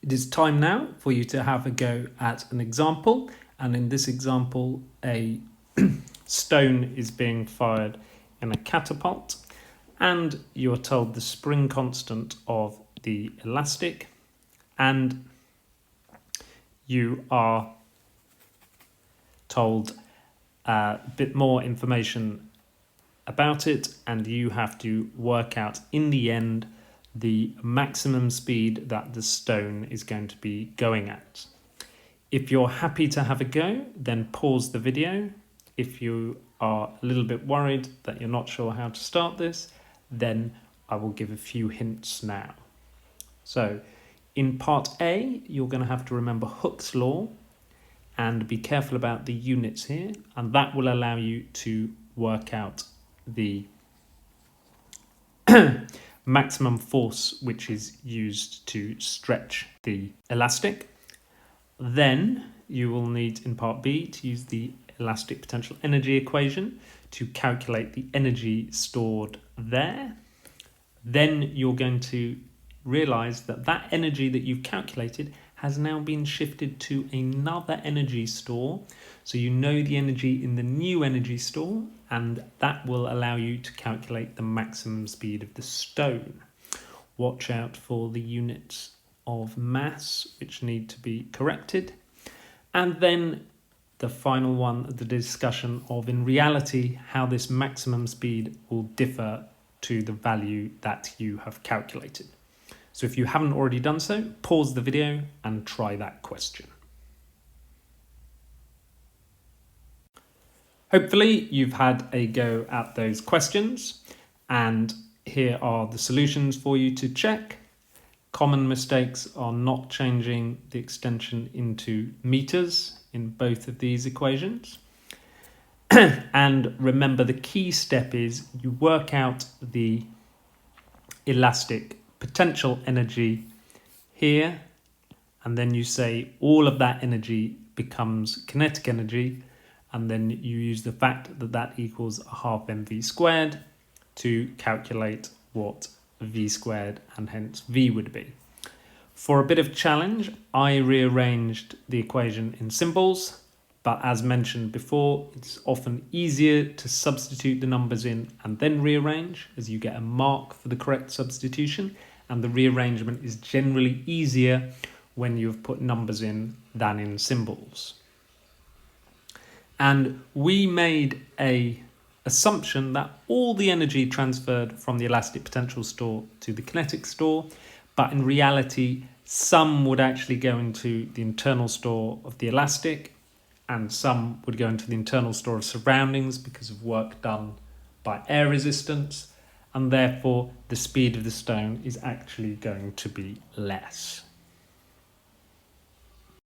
It is time now for you to have a go at an example, and in this example a stone is being fired in a catapult and you're told the spring constant of the elastic, and you are told a bit more information about it, and you have to work out in the end the maximum speed that the stone is going to be going at. If you're happy to have a go, then pause the video. If you are a little bit worried that you're not sure how to start this, then I will give a few hints now. So in part A, you're going to have to remember Hooke's law and be careful about the units here, and that will allow you to work out the maximum force which is used to stretch the elastic. Then you will need in part B to use the elastic potential energy equation to calculate the energy stored there. Then you're going to realize that that energy that you've calculated has now been shifted to another energy store. So you know the energy in the new energy store, and that will allow you to calculate the maximum speed of the stone. Watch out for the units of mass which need to be corrected. And then the final one, the discussion of in reality how this maximum speed will differ to the value that you have calculated. So if you haven't already done so, pause the video and try that question. Hopefully you've had a go at those questions, and here are the solutions for you to check. Common mistakes are not changing the extension into meters in both of these equations. And remember, the key step is you work out the elastic potential energy here, and then you say all of that energy becomes kinetic energy, and then you use the fact that that equals a half mv squared to calculate what v squared and hence v would be. For a bit of challenge, I rearranged the equation in symbols, but as mentioned before, it's often easier to substitute the numbers in and then rearrange, as you get a mark for the correct substitution, and the rearrangement is generally easier when you've put numbers in than in symbols. And we made an assumption that all the energy transferred from the elastic potential store to the kinetic store, but in reality, some would actually go into the internal store of the elastic, and some would go into the internal store of surroundings because of work done by air resistance, and therefore the speed of the stone is actually going to be less.